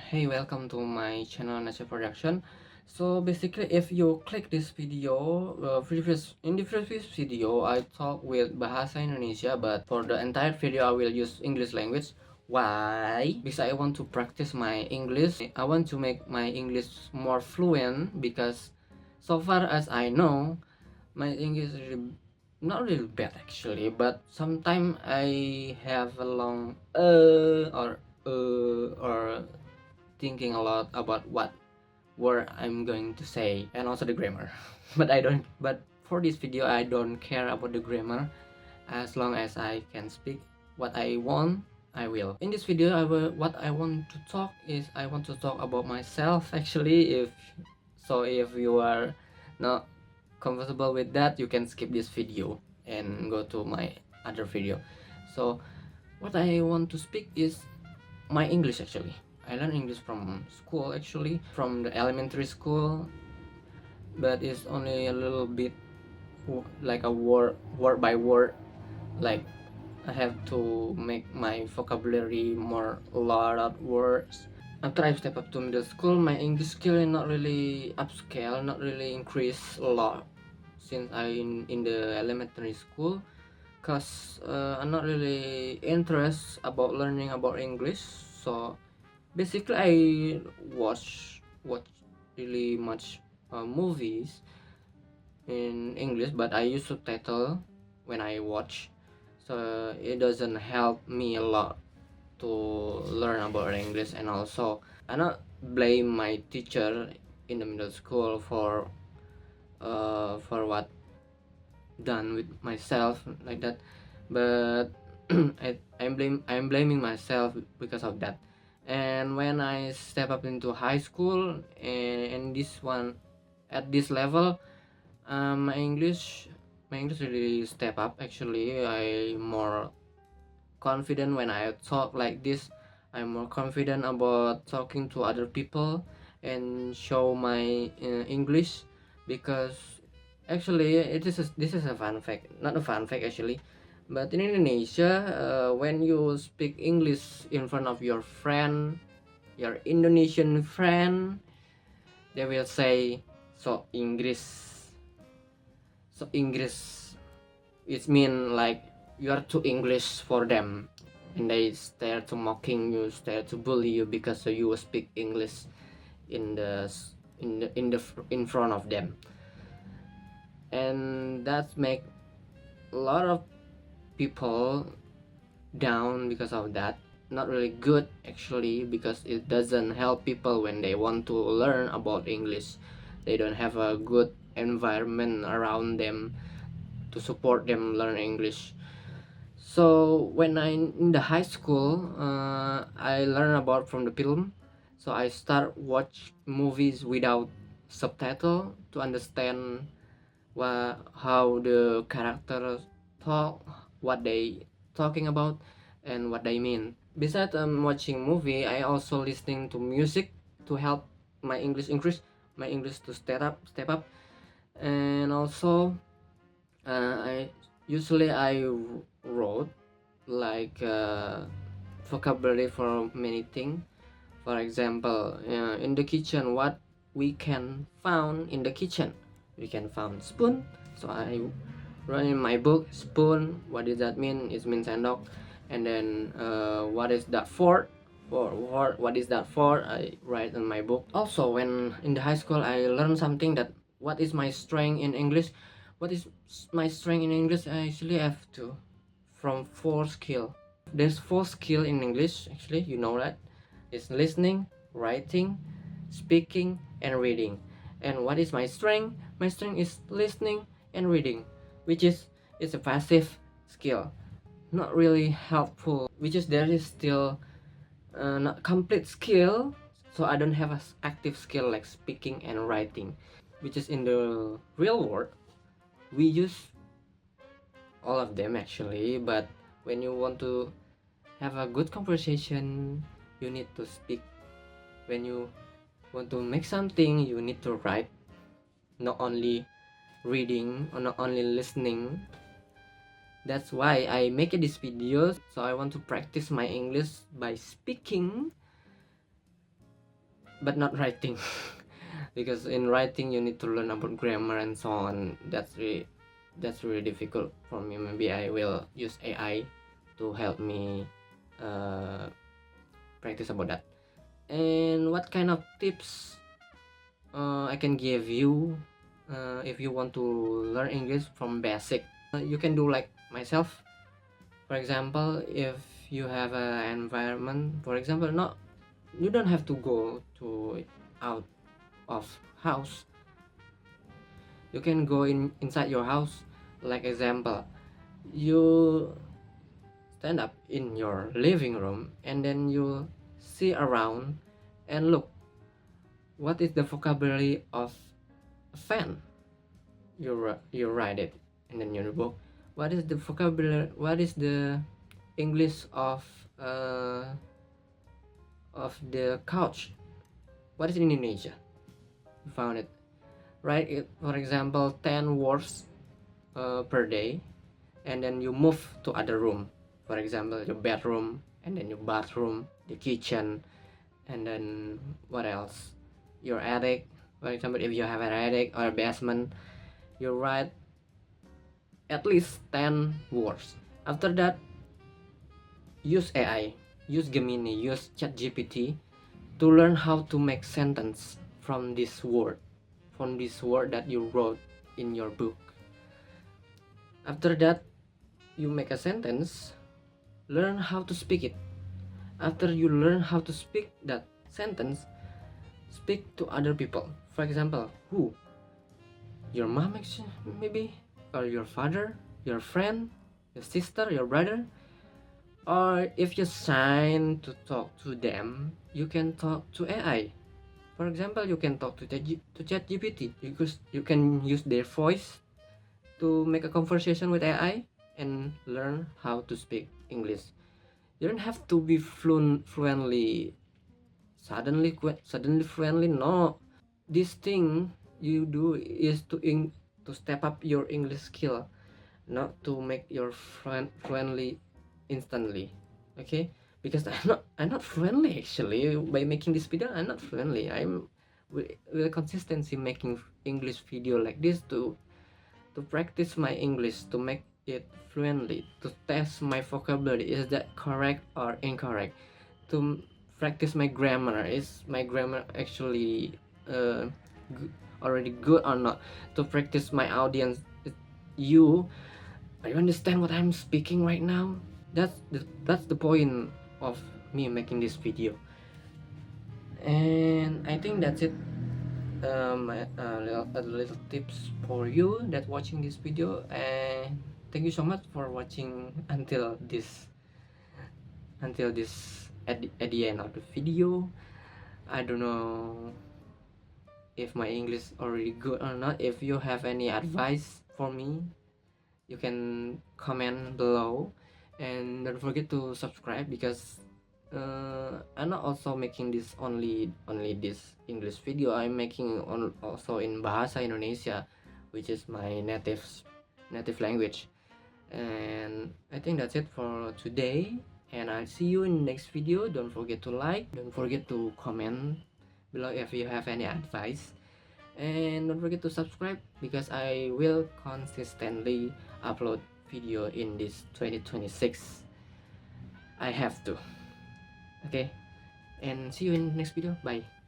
Hey, welcome to my channel Nature Production. So basically, if you click this video, in the previous video I talk with Bahasa Indonesia, but for the entire video I will use English language. Why? Because I want to practice my English. I want to make my English more fluent because so far as I know, my English is really, not really bad actually, but sometimes I have a long or thinking a lot about what word I'm going to say and also the grammar. But for this video I don't care about the grammar. As long as I can speak what I want, I will. In this video what I want to talk is I want to talk about myself actually. If you are not comfortable with that, you can skip this video and go to my other video. So what I want to speak is my English actually. I learned English from school actually, from the elementary school, but it's only a little bit like a word by word. Like I have to make my vocabulary more a lot of words. After I step up to middle school, my English skill is not really upscale, not really increase a lot since I in the elementary school, cause I'm not really interested about learning about English. So basically I watch really much movies in English, but I use subtitle when I watch, so it doesn't help me a lot to learn about English. And also I not blame my teacher in the middle school for what done with myself like that, but I'm blaming myself because of that. And when I step up into high school and this one at this level, my English really step up actually. I more confident when I talk like this. I'm more confident about talking to other people and show my English, because actually this is a fun fact, not a fun fact actually, but in Indonesia, when you speak English in front of your friend, your Indonesian friend, they will say so English. It mean like you are too English for them, and they start to mocking you, start to bully you because you speak English in the in front of them. And that make a lot of people down because of that. Not really good actually, because it doesn't help people when they want to learn about English. They don't have a good environment around them to support them learn English. So when I in the high school, I learn about from the film. So I start watch movies without subtitle to understand how the characters talk, what they talking about, and what they mean. Besides watching movie, I also listening to music to help my English increase, my English to step up. And also I wrote like vocabulary for many things. For example, in the kitchen, what we can found in the kitchen, we can found spoon. So I wrote in my book spoon. What does that mean? It means sendok. And then what is that for? Or what is that for? I write in my book. Also, when in the high school, I learned something that what is my strength in English. What is my strength in English? I actually have to from 4 skill. There's 4 skill in English actually. You know that it's listening, writing, speaking, and reading. And what is my strength? My strength is listening and reading, which is it's a passive skill, not really helpful. Which is there is still not complete skill. So I don't have an active skill like speaking and writing, which is in the real world we use all of them actually. But when you want to have a good conversation, you need to speak. When you want to make something, you need to write, not only reading or not only listening. That's why I make this video. So I want to practice my English by speaking but not writing. Because in writing you need to learn about grammar and so on. That's really difficult for me. Maybe I will use AI to help me practice about that. And what kind of tips I can give you if you want to learn English from basic? You can do like myself. For example, if you have an environment, for example, not you don't have to go to out of house. You can go inside your house. Like example, you stand up in your living room and then you see around and look what is the vocabulary of a fan. You write it in your book. What is the vocabulary, what is the English of the couch? What is in Indonesia? You found it. Write it, for example, 10 words per day, and then you move to other room. For example, your bedroom, and then your bathroom, the kitchen, and then what else? Your attic. For example, if you have an attic or a basement, you write at least 10 words. After that, use AI, use Gemini, use ChatGPT to learn how to make sentence from this word that you wrote in your book. After that, you make a sentence, learn how to speak it. After you learn how to speak that sentence, speak to other people. For example, who? Your mom, maybe, or your father, your friend, your sister, your brother. Or if you sign to talk to them, you can talk to AI. For example, you can talk to ChatGPT because you can use their voice to make a conversation with AI and learn how to speak English. You don't have to be fluently suddenly fluently. No, this thing you do is to step up your English skill, not to make your fluently instantly. Okay, because I'm not fluently actually. By making this video, I'm not fluently. I'm with consistency making English video like this to practice my English, to make it fluently, to test my vocabulary, is that correct or incorrect, to practice my grammar, is my grammar actually already good or not, to practice my audience, you are you understand what I'm speaking right now? That's the point of me making this video. And I think that's it. A little tips for you that watching this video, and thank you so much for watching until this at the end of the video. I don't know if my English already good or not. If you have any advice for me, you can comment below, and don't forget to subscribe because I'm not also making this only this English video. I'm making also in Bahasa Indonesia, which is my native language. And I think that's it for today, and I'll see you in the next video. Don't forget to like, don't forget to comment below if you have any advice, and don't forget to subscribe because I will consistently upload video in this 2026. I have to. Okay, and see you in next video. Bye.